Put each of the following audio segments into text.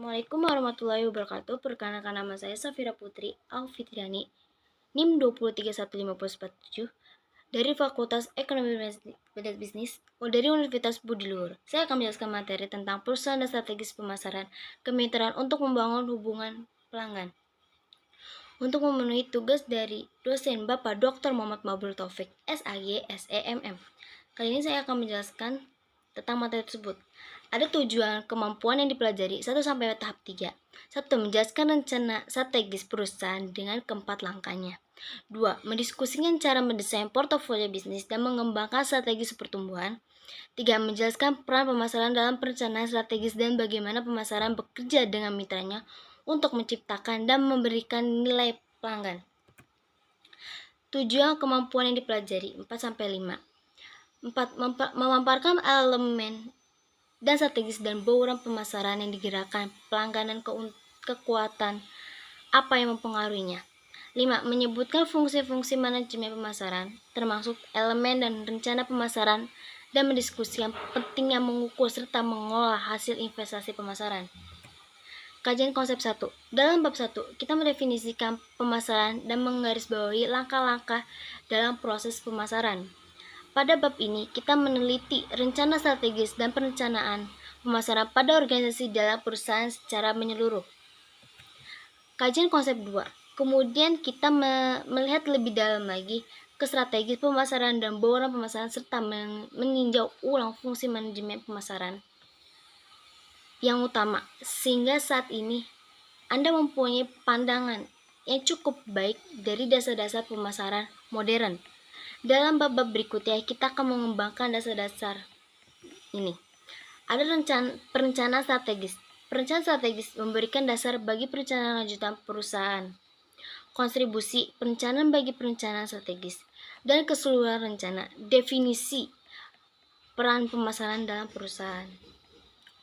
Assalamualaikum warahmatullahi wabarakatuh. Perkenalkan, nama saya Safira Putri Alfitriani, NIM 2315047 dari Fakultas Ekonomi dan Bisnis dari Universitas Budi Luhur. Saya akan menjelaskan materi tentang perusahaan dan strategis pemasaran kemitraan untuk membangun hubungan pelanggan. Untuk memenuhi tugas dari dosen Bapak Dr. Muhammad Mabrur Taufik, SAG, SEMM. Kali ini saya akan menjelaskan tentang materi tersebut. Ada tujuan kemampuan yang dipelajari 1 sampai tahap 3. 1. Menjelaskan rencana strategis perusahaan dengan keempat langkahnya. 2. Mendiskusikan cara mendesain portofolio bisnis dan mengembangkan strategi pertumbuhan. 3. Menjelaskan peran pemasaran dalam perencanaan strategis dan bagaimana pemasaran bekerja dengan mitranya untuk menciptakan dan memberikan nilai pelanggan. Tujuan kemampuan yang dipelajari 4 sampai 5. 4. Memaparkan elemen dan strategis dan bauran pemasaran yang digerakkan pelanggan dan kekuatan apa yang mempengaruhinya. 5. Menyebutkan fungsi-fungsi manajemen pemasaran, termasuk elemen dan rencana pemasaran, dan mendiskusikan pentingnya mengukur serta mengolah hasil investasi pemasaran. Kajian konsep 1. Dalam bab 1, kita mendefinisikan pemasaran dan menggarisbawahi langkah-langkah dalam proses pemasaran. Pada bab ini, kita meneliti rencana strategis dan perencanaan pemasaran pada organisasi dalam perusahaan secara menyeluruh. Kajian konsep 2. Kemudian kita melihat lebih dalam lagi ke strategi pemasaran dan bauran pemasaran serta meninjau ulang fungsi manajemen pemasaran yang utama, sehingga saat ini Anda mempunyai pandangan yang cukup baik dari dasar-dasar pemasaran modern. Dalam bab-bab berikutnya, kita akan mengembangkan dasar-dasar ini. Ada perencanaan strategis. Perencanaan strategis memberikan dasar bagi perencanaan lanjutan perusahaan. Kontribusi perencanaan bagi perencanaan strategis dan keseluruhan rencana. Definisi peran pemasaran dalam perusahaan.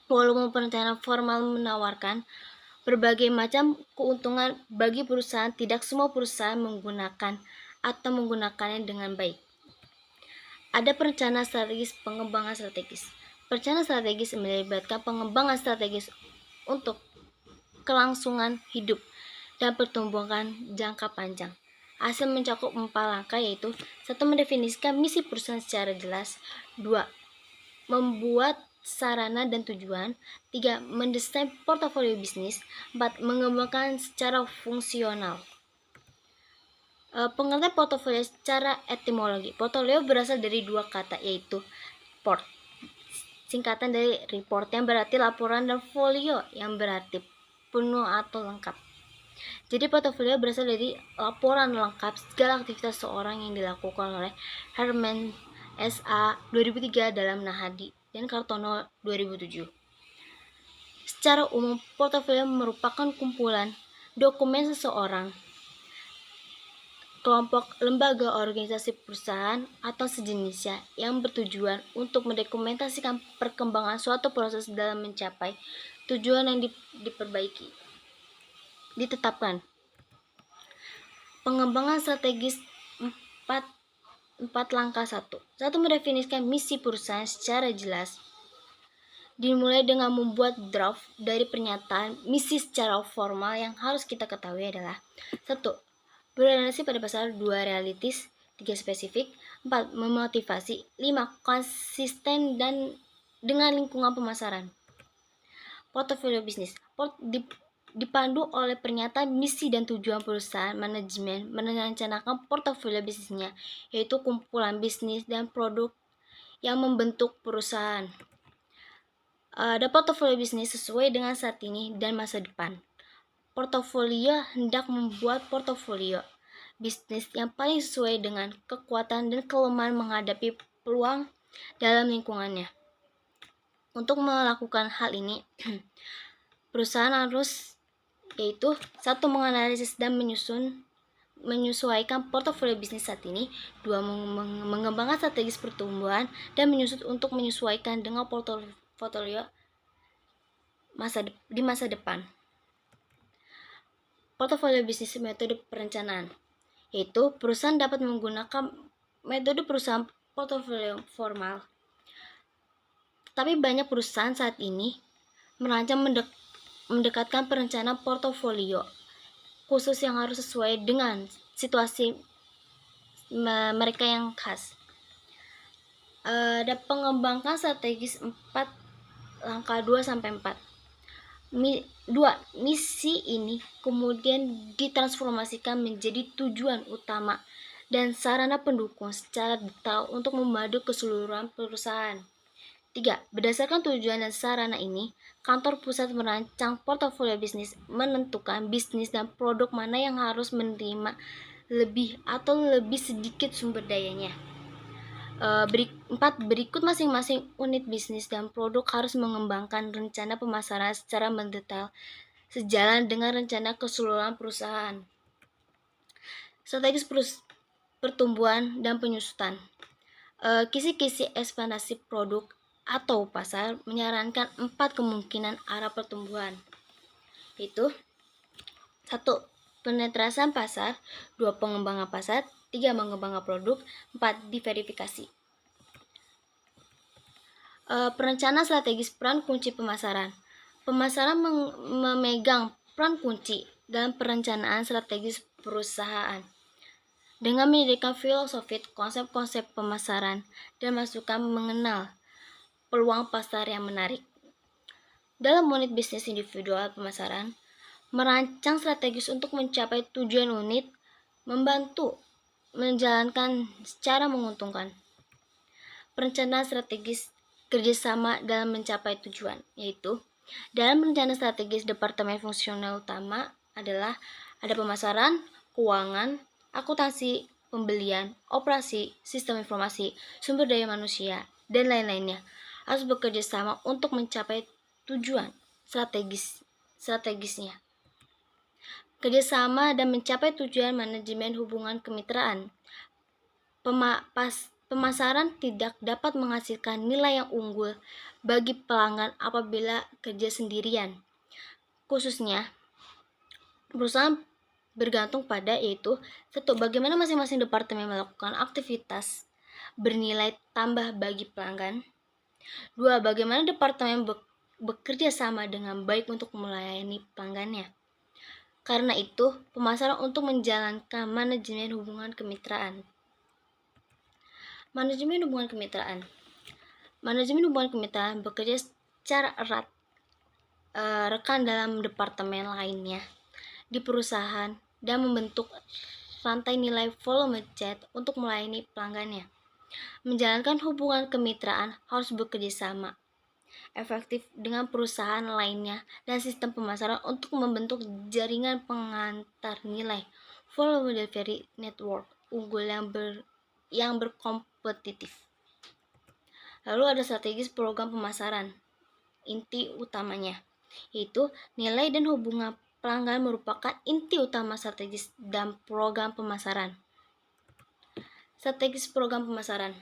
Walaupun perencanaan formal menawarkan berbagai macam keuntungan bagi perusahaan, tidak semua perusahaan menggunakannya dengan baik. Ada perencanaan strategis, pengembangan strategis. Perencanaan strategis melibatkan pengembangan strategis untuk kelangsungan hidup dan pertumbuhan jangka panjang. Hasil mencakup 4 langkah, yaitu 1. Mendefinisikan misi perusahaan secara jelas. 2. Membuat sarana dan tujuan. 3. Mendesain portofolio bisnis. 4. Mengembangkan secara fungsional. Pengertian portofolio secara etimologi. Portofolio berasal dari 2 kata, yaitu port, singkatan dari report yang berarti laporan, dan folio yang berarti penuh atau lengkap. Jadi portofolio berasal dari laporan lengkap segala aktivitas seorang yang dilakukan oleh Herman S.A. 2003 dalam Nahadi dan Kartono 2007. Secara umum, portofolio merupakan kumpulan dokumen seseorang, kelompok, lembaga, organisasi, perusahaan, atau sejenisnya yang bertujuan untuk mendokumentasikan perkembangan suatu proses dalam mencapai tujuan yang ditetapkan. Pengembangan strategis 4 langkah 1. 1. Mendefinisikan misi perusahaan secara jelas. Dimulai dengan membuat draft dari pernyataan misi secara formal. Yang harus kita ketahui adalah 1. Berorientasi pada pasar. 2. Realistis. 3. Spesifik. 4. Memotivasi. 5. Konsisten dan dengan lingkungan pemasaran. Portofolio bisnis dipandu oleh pernyataan misi dan tujuan perusahaan. Manajemen merencanakan portofolio bisnisnya, yaitu kumpulan bisnis dan produk yang membentuk perusahaan. Ada portofolio bisnis sesuai dengan saat ini dan masa depan. Portofolio hendak membuat portofolio bisnis yang paling sesuai dengan kekuatan dan kelemahan menghadapi peluang dalam lingkungannya. Untuk melakukan hal ini, perusahaan harus, yaitu 1. Menganalisis dan menyesuaikan portofolio bisnis saat ini. 2. Mengembangkan strategis pertumbuhan dan menyusut untuk menyesuaikan dengan portofolio di masa depan. Portofolio bisnis metode perencanaan, yaitu perusahaan dapat menggunakan metode perusahaan portofolio formal. Tapi banyak perusahaan saat ini merancang mendekatkan perencanaan portofolio khusus yang harus sesuai dengan situasi mereka yang khas. Ada pengembangkan strategis 4 langkah 2 sampai 4. 2. Misi ini kemudian ditransformasikan menjadi tujuan utama dan sarana pendukung secara detail untuk memadu keseluruhan perusahaan. 3. Berdasarkan tujuan dan sarana ini, kantor pusat merancang portofolio bisnis, menentukan bisnis dan produk mana yang harus menerima lebih atau lebih sedikit sumber dayanya. 4. Berikut masing-masing unit bisnis dan produk harus mengembangkan rencana pemasaran secara mendetail sejalan dengan rencana keseluruhan perusahaan. Strategis pertumbuhan dan penyusutan. Kisi-kisi ekspansi produk atau pasar menyarankan 4 kemungkinan arah pertumbuhan, yaitu 1. Penetrasi pasar, 2. Pengembangan pasar, 3. Mengembangkan produk, 4. Diverifikasi. Perencanaan strategis peran kunci pemasaran. Pemasaran memegang peran kunci dalam perencanaan strategis perusahaan dengan menyediakan filosofi, konsep-konsep pemasaran, dan masukan mengenal peluang pasar yang menarik. Dalam unit bisnis individual pemasaran, merancang strategis untuk mencapai tujuan unit, membantu menjalankan secara menguntungkan. Perencanaan strategis kerjasama dalam mencapai tujuan, yaitu dalam rencana strategis departemen fungsional utama adalah ada pemasaran, keuangan, akuntansi, pembelian, operasi, sistem informasi, sumber daya manusia, dan lain-lainnya harus bekerja sama untuk mencapai tujuan strategisnya. Kerjasama dan mencapai tujuan manajemen hubungan kemitraan. Pemasaran tidak dapat menghasilkan nilai yang unggul bagi pelanggan apabila kerja sendirian. Khususnya, perusahaan bergantung pada yaitu 1. Bagaimana masing-masing departemen melakukan aktivitas bernilai tambah bagi pelanggan. 2. Bagaimana departemen bekerja sama dengan baik untuk melayani pelanggannya. Karena itu, pemasaran untuk menjalankan manajemen hubungan kemitraan. Manajemen hubungan kemitraan. Manajemen hubungan kemitraan bekerja secara erat rekan dalam departemen lainnya di perusahaan dan membentuk rantai nilai volume chat untuk melayani pelanggannya. Menjalankan hubungan kemitraan harus bekerja sama efektif dengan perusahaan lainnya dan sistem pemasaran untuk membentuk jaringan pengantar nilai volume delivery network unggul yang berkompetitif. Lalu ada strategis program pemasaran. Inti utamanya yaitu nilai dan hubungan pelanggan merupakan inti utama strategis dan program pemasaran. Strategis program pemasaran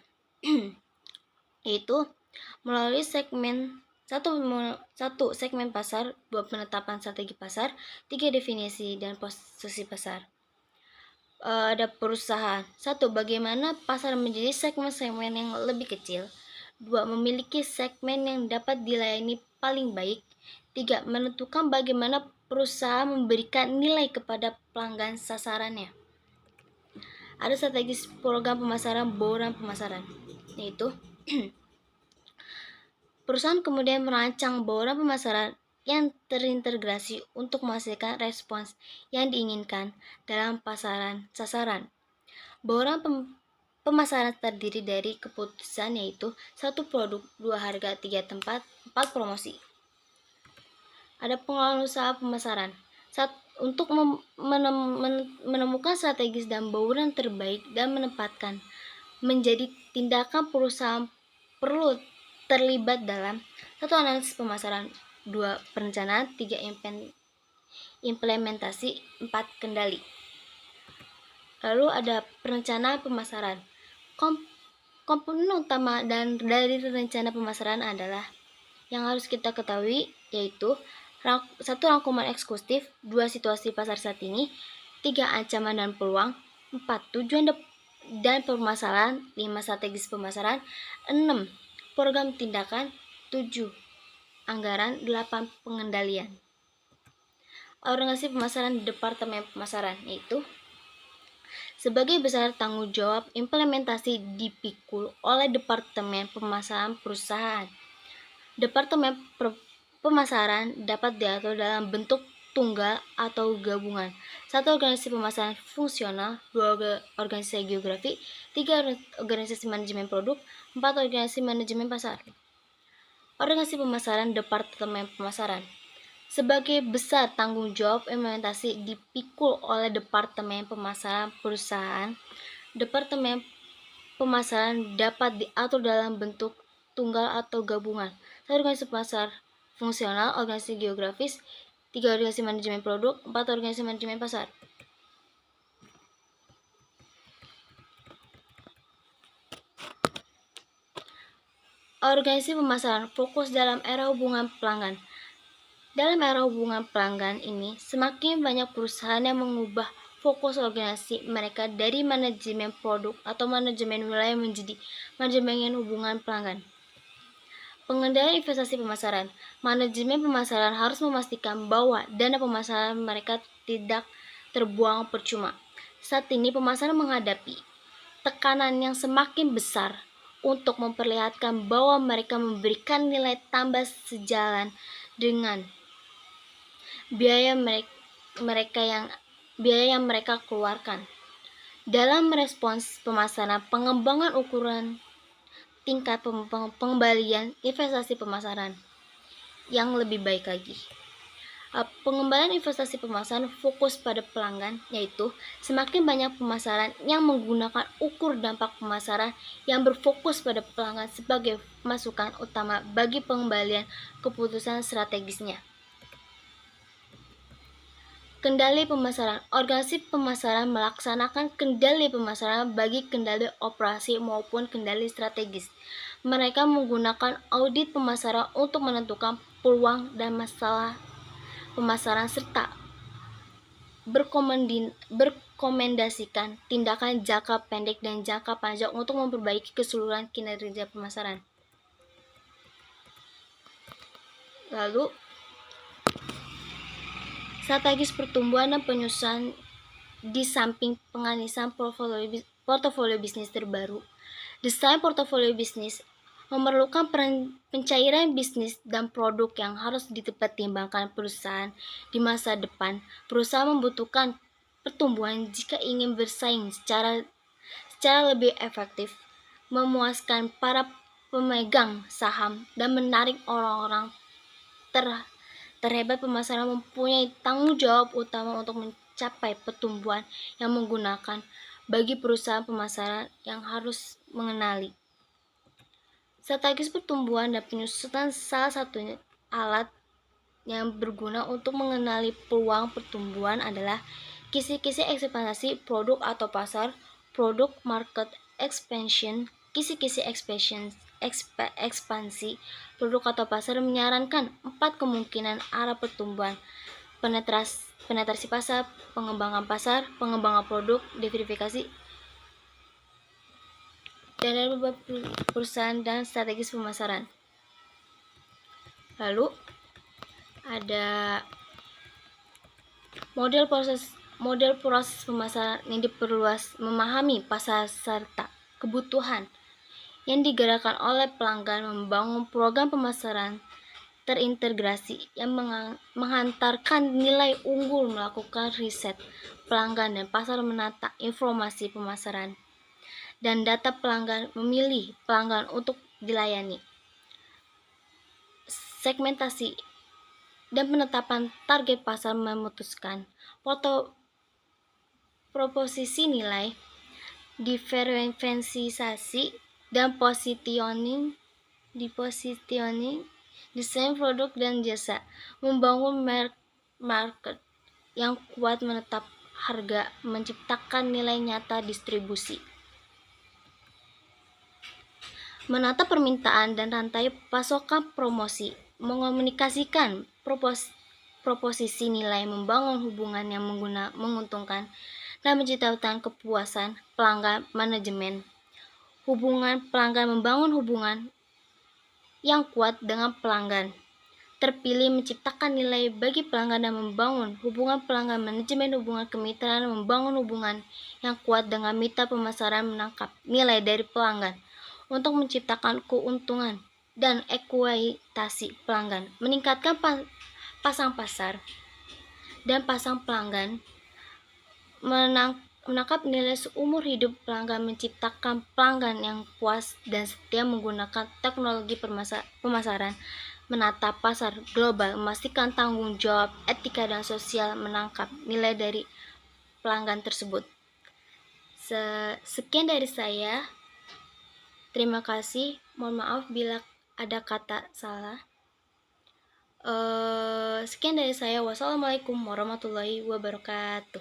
yaitu melalui segmen 1 segmen pasar, 2 penetapan strategi pasar, 3 definisi dan posisi pasar. Ada perusahaan. 1. Bagaimana pasar menjadi segmen-segmen yang lebih kecil. 2. Memiliki segmen yang dapat dilayani paling baik. 3. Menentukan bagaimana perusahaan memberikan nilai kepada pelanggan sasarannya. Ada strategis program pemasaran, bauran pemasaran, yaitu perusahaan kemudian merancang bauran pemasaran yang terintegrasi untuk menghasilkan respons yang diinginkan dalam pasaran sasaran. Bauran pemasaran terdiri dari keputusan yaitu 1 produk, 2 harga, 3 tempat, 4 promosi. Ada pengelolaan usaha pemasaran. Untuk menemukan strategis dan bauran terbaik dan menempatkan menjadi tindakan perusahaan perlu terlibat dalam 1. Analisis pemasaran, 2. Perencanaan, 3. Implementasi, 4. Kendali. Lalu ada perencanaan pemasaran. Komponen utama dan dari rencana pemasaran adalah yang harus kita ketahui yaitu 1. Rangkuman eksekutif, 2. Situasi pasar saat ini, 3. Ancaman dan peluang, 4. Tujuan dan permasalahan, 5. Strategis pemasaran, 6. Program tindakan, 7. Anggaran, 8. Pengendalian. organisasi pemasaran di Departemen Pemasaran, yaitu sebagai besar tanggung jawab implementasi dipikul oleh Departemen Pemasaran Perusahaan. Departemen Pemasaran dapat diatur dalam bentuk tunggal atau gabungan. 1. Organisasi pemasaran fungsional. 2. Organisasi geografi. 3. Organisasi manajemen produk. 4. Organisasi manajemen pasar. Organisasi pemasaran Departemen Pemasaran sebagai besar tanggung jawab implementasi dipikul oleh Departemen Pemasaran Perusahaan. Departemen Pemasaran dapat diatur dalam bentuk tunggal atau gabungan. 1. Organisasi pasar fungsional, organisasi geografis. 3. Organisasi manajemen produk. 4. Organisasi manajemen pasar. Organisasi pemasaran fokus dalam era hubungan pelanggan. Dalam era hubungan pelanggan ini, semakin banyak perusahaan yang mengubah fokus organisasi mereka dari manajemen produk atau manajemen wilayah menjadi manajemen hubungan pelanggan. Pengendalian investasi pemasaran. Manajemen pemasaran harus memastikan bahwa dana pemasaran mereka tidak terbuang percuma. Saat ini pemasaran menghadapi tekanan yang semakin besar untuk memperlihatkan bahwa mereka memberikan nilai tambah sejalan dengan biaya yang mereka keluarkan. Dalam merespons pemasaran, pengembangan ukuran tingkat pengembalian investasi pemasaran yang lebih baik lagi. Pengembalian investasi pemasaran fokus pada pelanggan, yaitu semakin banyak pemasaran yang menggunakan ukur dampak pemasaran yang berfokus pada pelanggan sebagai masukan utama bagi pengembalian keputusan strategisnya. Kendali pemasaran. Organisasi pemasaran melaksanakan kendali pemasaran bagi kendali operasi maupun kendali strategis. Mereka menggunakan audit pemasaran untuk menentukan peluang dan masalah pemasaran serta berrekomendasikan tindakan jangka pendek dan jangka panjang untuk memperbaiki keseluruhan kinerja pemasaran. Lalu, strategis pertumbuhan dan penyusunan di samping penganisan portofolio bisnis terbaru. Desain portofolio bisnis memerlukan pencairan bisnis dan produk yang harus dipertimbangkan perusahaan di masa depan. Perusahaan membutuhkan pertumbuhan jika ingin bersaing secara lebih efektif, memuaskan para pemegang saham, dan menarik orang-orang terhebat. Pemasaran mempunyai tanggung jawab utama untuk mencapai pertumbuhan yang menggunakan bagi perusahaan pemasaran yang harus mengenali strategis pertumbuhan dan penyusunan. Salah satunya alat yang berguna untuk mengenali peluang pertumbuhan adalah kisi-kisi ekspansi produk atau pasar, produk market expansion. Kisi-kisi ekspansi produk atau pasar menyarankan 4 kemungkinan arah pertumbuhan: penetrasi pasar, pengembangan pasar, pengembangan produk, diversifikasi dan perusahaan dan strategis pemasaran. Lalu ada model proses pemasaran yang diperluas, memahami pasar serta kebutuhan yang digerakkan oleh pelanggan, membangun program pemasaran terintegrasi yang menghantarkan nilai unggul, melakukan riset pelanggan dan pasar, menata informasi pemasaran dan data pelanggan, memilih pelanggan untuk dilayani, segmentasi dan penetapan target pasar, memutuskan proposisi nilai, diferensiasi dan positioning, desain produk dan jasa, membangun market yang kuat, menetap harga, menciptakan nilai nyata distribusi, menata permintaan dan rantai pasokan, promosi, mengomunikasikan proposisi nilai, membangun hubungan yang menguntungkan, dan menciptakan kepuasan pelanggan. Manajemen hubungan pelanggan, membangun hubungan yang kuat dengan pelanggan, terpilih menciptakan nilai bagi pelanggan dan membangun hubungan pelanggan, manajemen hubungan kemitraan, membangun hubungan yang kuat dengan mitra pemasaran, menangkap nilai dari pelanggan untuk menciptakan keuntungan dan ekuitasi pelanggan, meningkatkan pasang pasar dan pasang pelanggan, menangkap nilai seumur hidup pelanggan, menciptakan pelanggan yang puas dan setia menggunakan teknologi pemasaran, menata pasar global, memastikan tanggung jawab etika dan sosial, menangkap nilai dari pelanggan tersebut. Sekian dari saya. Terima kasih. Mohon maaf bila ada kata salah. Sekian dari saya. Wassalamualaikum warahmatullahi wabarakatuh.